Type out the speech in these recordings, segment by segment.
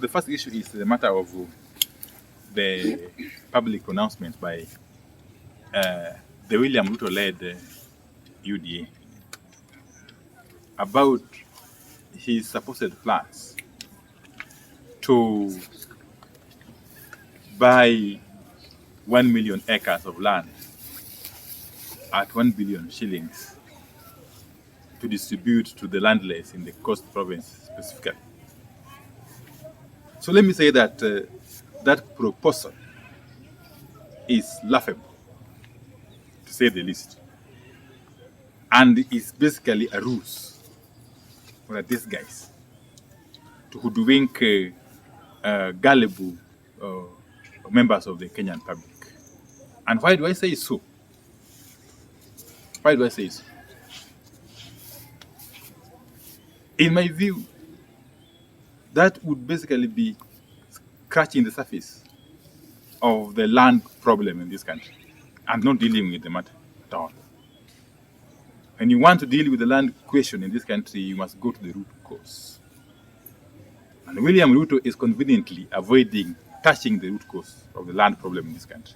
the first issue is the matter of the public pronouncement by the William Ruto-led UDA about his supposed plans to buy 1 million acres of land at 1 billion shillings to distribute to the landless in the coast province specifically. So let me say that that proposal is laughable, to say the least, and is basically a ruse for these guys to hoodwink gullible members of the Kenyan public. And why do I say so? Why do I say so? In my view, that would basically be scratching the surface of the land problem in this country and not dealing with the matter at all. When you want to deal with the land question in this country, you must go to the root cause. And William Ruto is conveniently avoiding touching the root cause of the land problem in this country.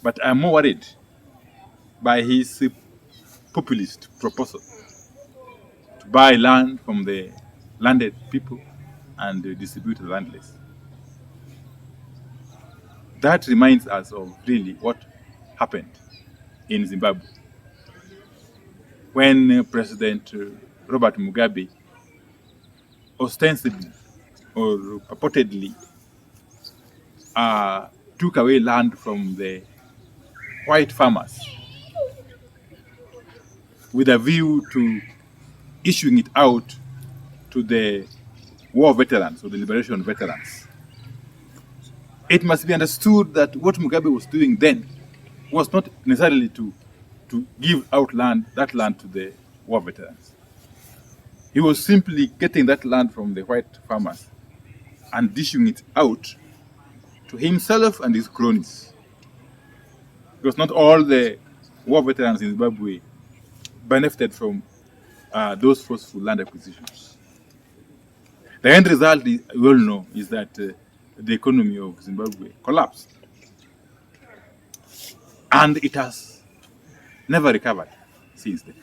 But I'm more worried by his populist proposal to buy land from the landed people and distribute to the landless. That reminds us of really what happened in Zimbabwe when President Robert Mugabe ostensibly or purportedly took away land from the white farmers with a view to issuing it out to the war veterans or the liberation veterans. It must be understood that what Mugabe was doing then was not necessarily to give out that land to the war veterans. He was simply getting that land from the white farmers and dishing it out to himself and his cronies. Because not all the war veterans in Zimbabwe benefited from those forceful land acquisitions. The end result, we all know, is that the economy of Zimbabwe collapsed. And it has never recovered since then.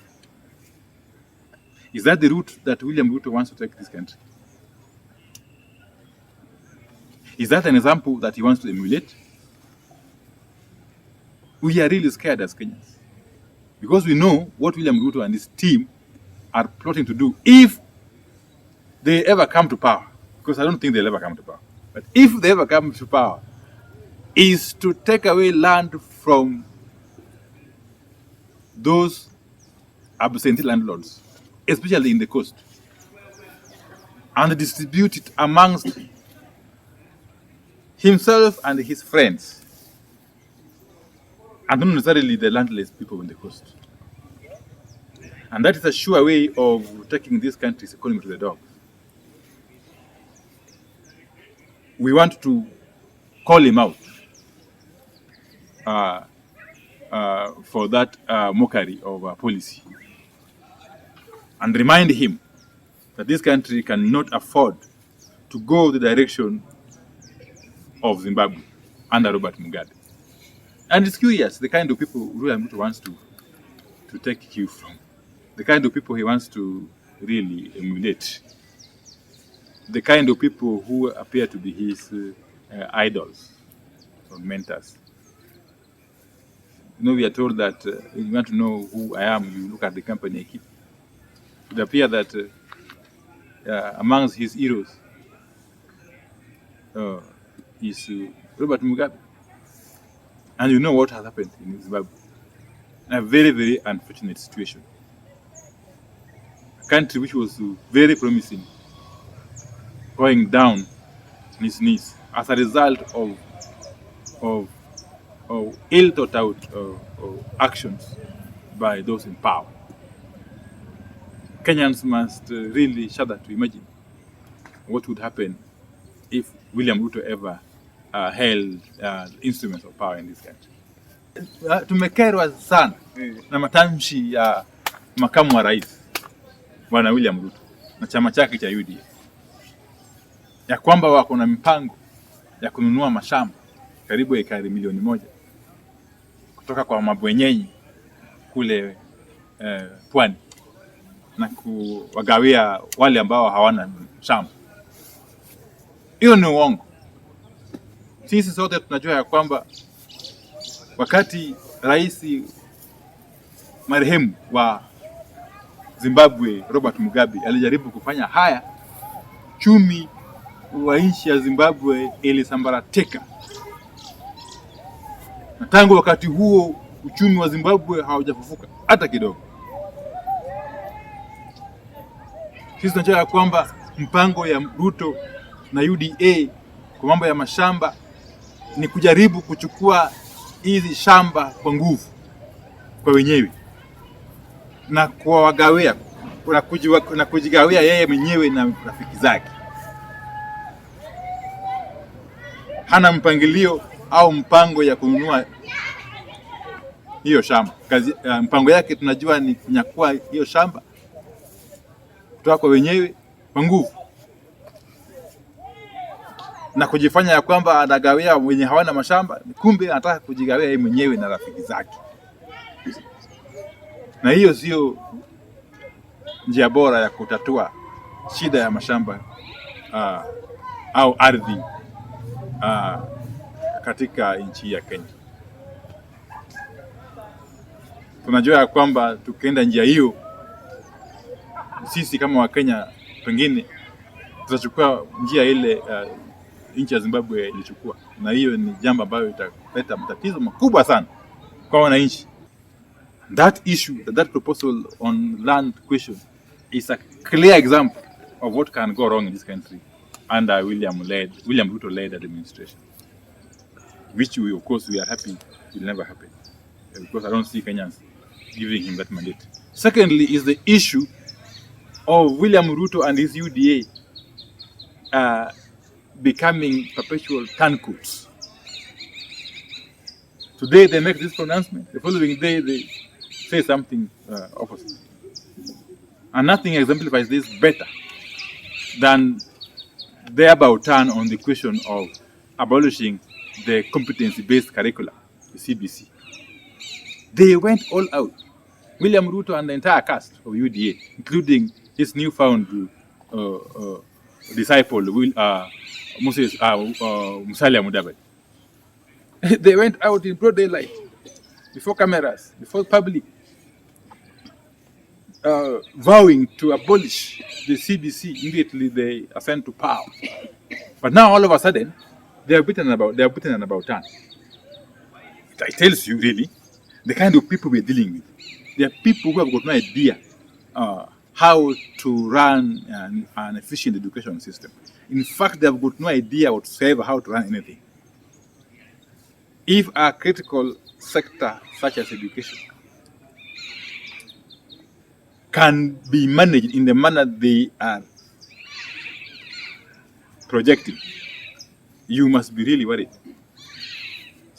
Is that the route that William Ruto wants to take this country? Is that an example that he wants to emulate? We are really scared as Kenyans because we know what William Ruto and his team are plotting to do if they ever come to power, because I don't think they'll ever come to power. But if they ever come to power, is to take away land from those absentee landlords, especially in the coast, and distribute it amongst himself and his friends, and not necessarily the landless people on the coast. And that is a sure way of taking this country's economy to the dogs. We want to call him out for that mockery of policy and remind him that this country cannot afford to go the direction of Zimbabwe under Robert Mugabe. And it's curious, the kind of people William Ruto wants to take cue from, the kind of people he wants to really emulate, the kind of people who appear to be his idols or mentors. You know, we are told that if you want to know who I am, you look at the company I keep. It would appear that amongst his heroes is Robert Mugabe. And you know what has happened in Zimbabwe. A very, very unfortunate situation. A country which was very promising, going down on its knees as a result of ill thought out actions by those in power. Kenyans must really shudder to imagine what would happen if William Ruto ever held instruments of power in this country. Tumekerwa sana na matamshi ya makamu wa rais Bwana William Ruto na chama chake cha UDA. ya kwamba wako na mipango ya kununua mashamba karibu ekari milioni 1 kutoka kwa mabwenyenyi kule pwani na kuwagawia wale ambao hawana shamba. Hiyo ni uongo. Sisi sote tunajua ya kwamba wakati rais marehemu wa Zimbabwe Robert Mugabe alijaribu kufanya haya, chumi wa nchi ya Zimbabwe ilisambaratika. Na tangu wakati huo uchumi wa Zimbabwe haujafufuka hata kidogo. Sisi tunajua ya kwamba mpango ya Ruto na UDA kwa mambo ya mashamba ni kujaribu kuchukua hizi shamba kwa nguvu kwa wenyewe na kuwagawia na kujigawia yeye mwenyewe na rafiki zake. Hana mpangilio au mpango ya kununua hiyo shamba. Mpango yake tunajua ni kunyakua hiyo shamba kutoka kwa wenyewe kwa nguvu na kujifanya ya kwamba anagawia wenye hawana mashamba, kumbe anataka kujigawia yeye mwenyewe na rafiki zake. Na hiyo sio njia bora ya kutatua shida ya mashamba au ardhi katika nchi ya Kenya. Tunajua ya kwamba tukienda njia hiyo, sisi kama Wakenya pengine tutachukua njia ile nchi ya Zimbabwe ilichukua, na hiyo ni jambo ambalo italeta matatizo makubwa sana kwa wananchi. That issue, that proposal on land question is a clear example of what can go wrong in this country under William Ruto led administration, which we, of course, we are happy will never happen, because I don't see Kenyans giving him that mandate. Secondly is the issue of William Ruto and his UDA becoming perpetual turncoats. Today they make this pronouncement, the following day they say something opposite. And nothing exemplifies this better than their about turn on the question of abolishing the competency-based curriculum, the CBC. They went all out. William Ruto and the entire cast of UDA, including his newfound disciple, Musalia Mudavadi. They went out in broad daylight, before cameras, before public, vowing to abolish the CBC immediately they ascend to power. But now all of a sudden, they are beaten about turn. It tells you really the kind of people we're dealing with. They are people who have got no idea how to run an efficient education system. In fact, they have got no idea whatsoever how to run anything. If a critical sector such as education can be managed in the manner they are projecting, you must be really worried.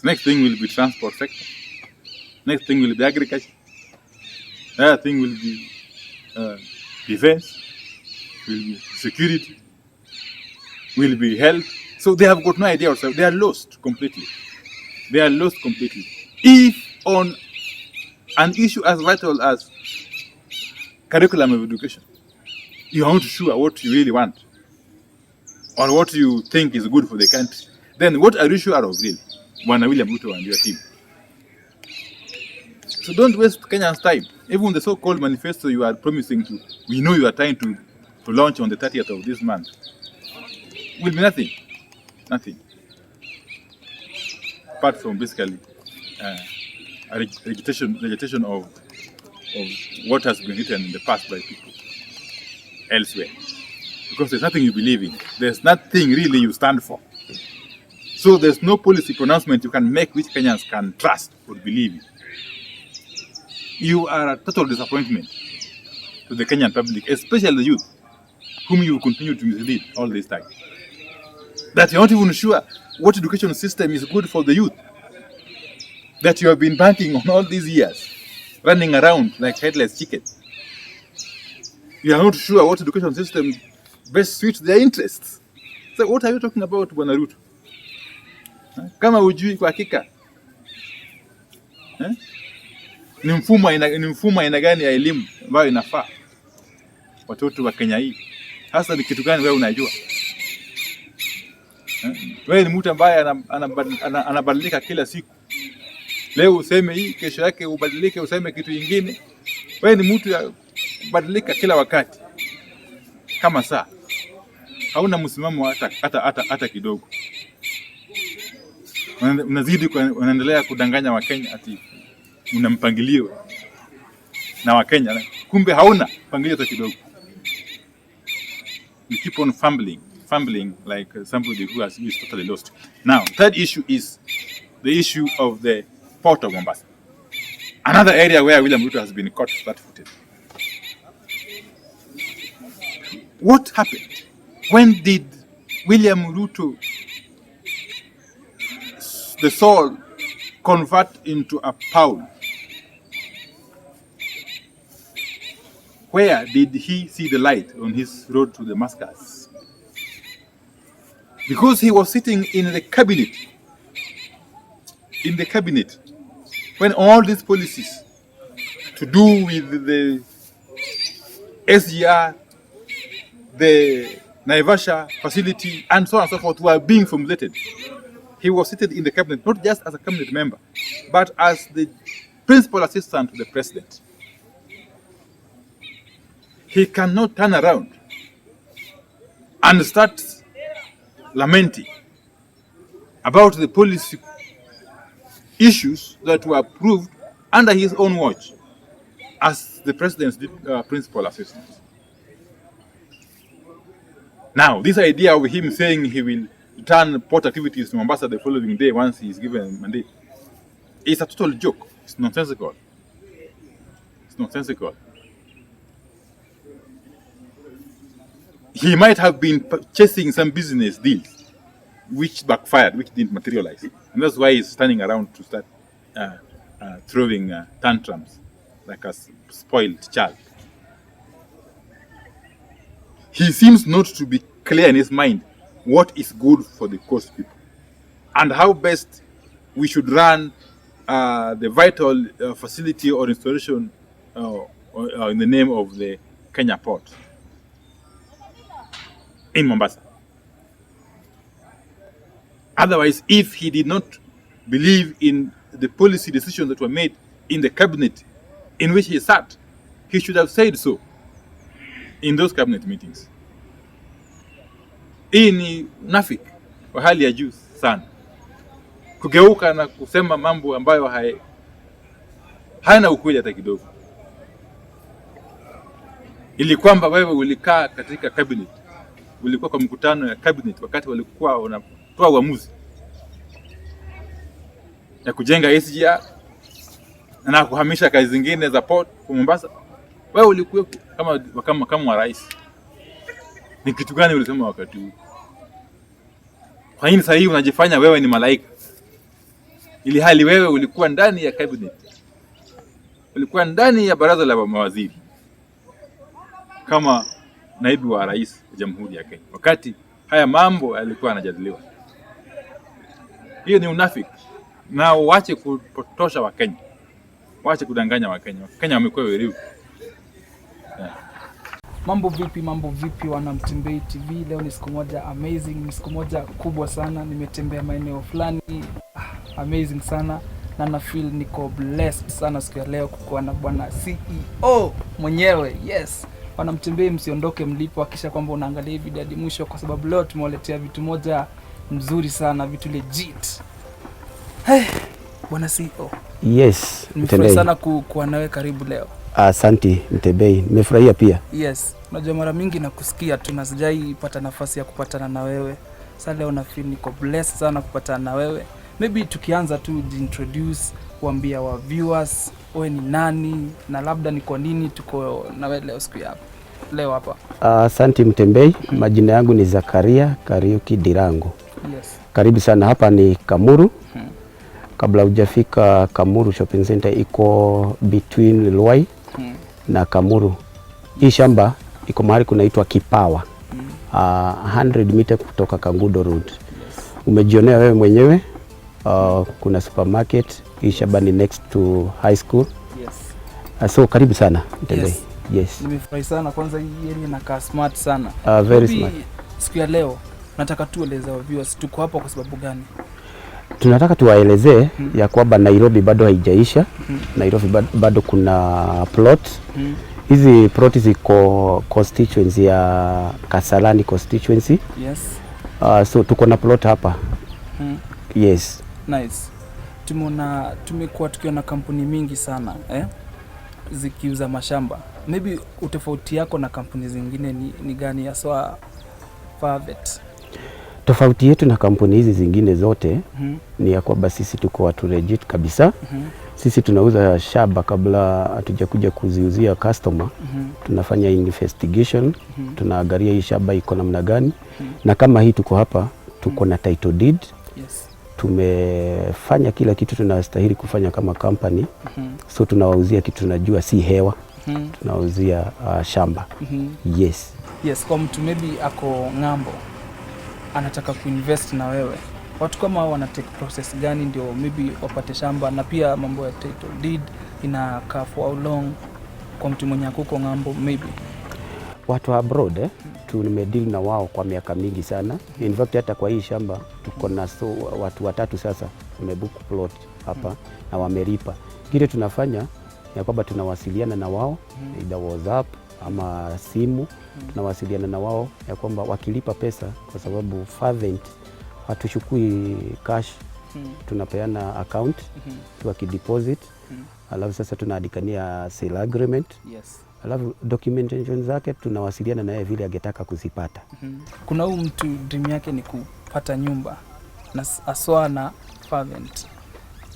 The next thing will be transport sector. Next thing will be agriculture. Another thing will be defense, will be security, will be health. So they have got no idea whatsoever. They are lost completely. They are lost completely. If on an issue as vital as curriculum of education, you are not sure what you really want or what you think is good for the country, then what are you sure of really? Bwana William Ruto and your team. So don't waste Kenyans' time. Even the so-called manifesto you are promising to, we know you are trying to launch on the 30th of this month, will be nothing. Nothing. Apart from basically a rejection of what has been written in the past by people elsewhere. Because there's nothing you believe in. There's nothing really you stand for. So there's no policy pronouncement you can make which Kenyans can trust or believe in. You are a total disappointment to the Kenyan public, especially the youth, whom you continue to mislead all this time. That you're not even sure what education system is good for the youth. That you have been banking on all these years, running around like headless chicken. You are not sure what education system best suits their interests. So what are you talking about, Bwana Ruto? Kama hujui kwa hakika ni mfumo aina gani ya elimu ambayo inafaa watoto wa Kenya hii, hasa ni kitu gani wewe unajua? Wewe ni mtu ambaye anabadilika kila siku. Leo useme hii, kesho yake ubadilike useme kitu kingine. Wewe ni mtu ya kubadilika kila wakati kama saa. Hauna msimamo hata kidogo. Unazidi unaendelea kudanganya Wakenya ati una mpangilio na Wakenya, kumbe hauna mpangilio hata kidogo. You keep on fumbling like somebody who is totally lost. Now, third issue is the issue of the port of Mombasa. Another area where William Ruto has been caught flat-footed. What happened? When did William Ruto, the soul, convert into a Paul? Where did he see the light on his road to Damascus? Because he was sitting in the cabinet. When all these policies to do with the SGR, the Naivasha facility, and so on and so forth were being formulated. He was seated in the cabinet, not just as a cabinet member, but as the principal assistant to the president. He cannot turn around and start lamenting about the policy issues that were approved under his own watch as the president's principal assistant. Now, this idea of him saying he will turn port activities to Mombasa the following day once he is given a mandate is a total joke. It's nonsensical. He might have been chasing some business deals which backfired, which didn't materialize. And that's why he's standing around to start throwing tantrums like a spoiled child. He seems not to be clear in his mind what is good for the coast people and how best we should run the vital facility or installation in the name of the Kenya port in Mombasa. Otherwise, if he did not believe in the policy decisions that were made in the cabinet in which he sat, he should have said so in those cabinet meetings. Hii ni unafiki wa hali ya juu sana. Kugeuka na kusema mambo ambayo hayana ukweli hata kidogo. Ili kwamba wewe ulikaa katika cabinet, ulikuwa kwa mkutano ya cabinet wakati walikuwa wanatoa uamuzi ya kujenga SGR na kuhamisha kazi zingine za port kwa Mombasa, wewe ulikuwa kama wa rais. Ni kitu gani ulisema wakati huo? Kwa nini sasa hivi unajifanya wewe ni malaika? Ili hali wewe ulikuwa ndani ya cabinet. Ulikuwa ndani ya baraza la mawaziri kama naibu wa rais wa Jamhuri ya Kenya wakati haya mambo yalikuwa yanajadiliwa. Hiyo ni unafiki. Na waache kupotosha Wakenya. Waache kudanganya Wakenya. Wakenya wamekuwa werevu. Mambo vipi wana Mutembei TV. Leo ni siku moja amazing, ni siku moja kubwa sana. Nimetembea maeneo fulani amazing sana na na feel niko blessed sana siku ya leo kukuwa na bwana CEO mwenyewe. Yes. Wana Mutembei, msiondoke mlipo, hakisha kwamba unaangalia video hadi mwisho kwa sababu leo tumewaletea vitu moja mzuri sana, vitu legit. Bwana CEO. Yes, nimefurahi sana kuwa nawe karibu leo. Asante Mutembei, nimefurahia pia. Yes, unajua mara mingi nakusikia tu na sijai pata nafasi ya kupatana na wewe. Sasa leo na feel niko blessed sana kupatana na wewe. Maybe tukianza tu introduce, kuambia wa viewers wewe ni nani na labda ni kwa nini tuko na wewe leo siku hapa. Leo hapa. Asante Mutembei, majina yangu ni Zakaria Kariuki Dirango. Yes. Karibu sana, hapa ni Kamuru. Kabla hujafika Kamuru Shopping Center iko between Luai na Kamuru. Hii shamba iko mahali kunaitwa Kipawa. 100 meter kutoka Kangundo Road. Umejionea wewe mwenyewe. Kuna supermarket, hii shamba ni next to high school. So karibu sana Mutembei. Yes. Nimefurahi sana, kwanza hii area inakaa smart sana. Very smart. Siku ya leo nataka tueleze wa viewers tuko hapa kwa sababu gani? Tunataka tuwaelezee ya kwamba Nairobi bado haijaisha. Nairobi bado kuna plot. Hizi plot ziko constituency ya Kasarani constituency. Yes. So tuko na plot hapa. Yes. Nice. Tumekuwa tukiona kampuni mingi sana zikiuza mashamba. Maybe utofauti yako na kampuni zingine ni gani haswa Farvet? Tofauti yetu na kampuni hizi zingine zote ni ya kwamba sisi tuko watu legit kabisa. Sisi tunauza shamba kabla hatujakuja kuziuzia customer. Tunafanya investigation, tunaangalia hii shamba iko namna gani. Na kama hii tuko hapa, tuko na title deed. Yes. Tumefanya kila kitu tunastahili kufanya kama company. So tunawauzia kitu tunajua si hewa. Tunauzia shamba. Yes. Yes, kwa mtu maybe ako ng'ambo anataka kuinvest na wewe, watu kama wana take process gani ndio maybe wapate shamba? Na pia mambo ya title deed inakaa for how long kwa mtu mwenye akuko ng'ambo? Maybe watu wa abroad tumedeal na wao kwa miaka mingi sana. In fact hata kwa hii shamba tuko na watu 3 sasa wamebook plot hapa na wamelipa. Kile tunafanya ya kwamba tunawasiliana na wao either WhatsApp ama simu. Tunawasiliana na wao ya kwamba wakilipa pesa, kwa sababu Farvet hatuchukui cash. Tunapeana account wakideposit. Alafu sasa tunaandikania sale agreement. Yes. Alafu documentation zake tunawasiliana naye vile angetaka kuzipata. Kuna huyu mtu dream yake ni kupata nyumba na aswa na Farvet,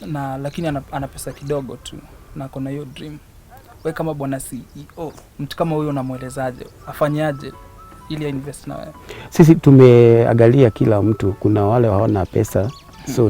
na lakini ana pesa kidogo tu na kuna hiyo dream. Wewe kama bwana CEO, mtu kama huyo unamwelezaje? Afanyaje ili invest na wewe? Sisi tumeangalia kila mtu. Kuna wale hawana pesa, so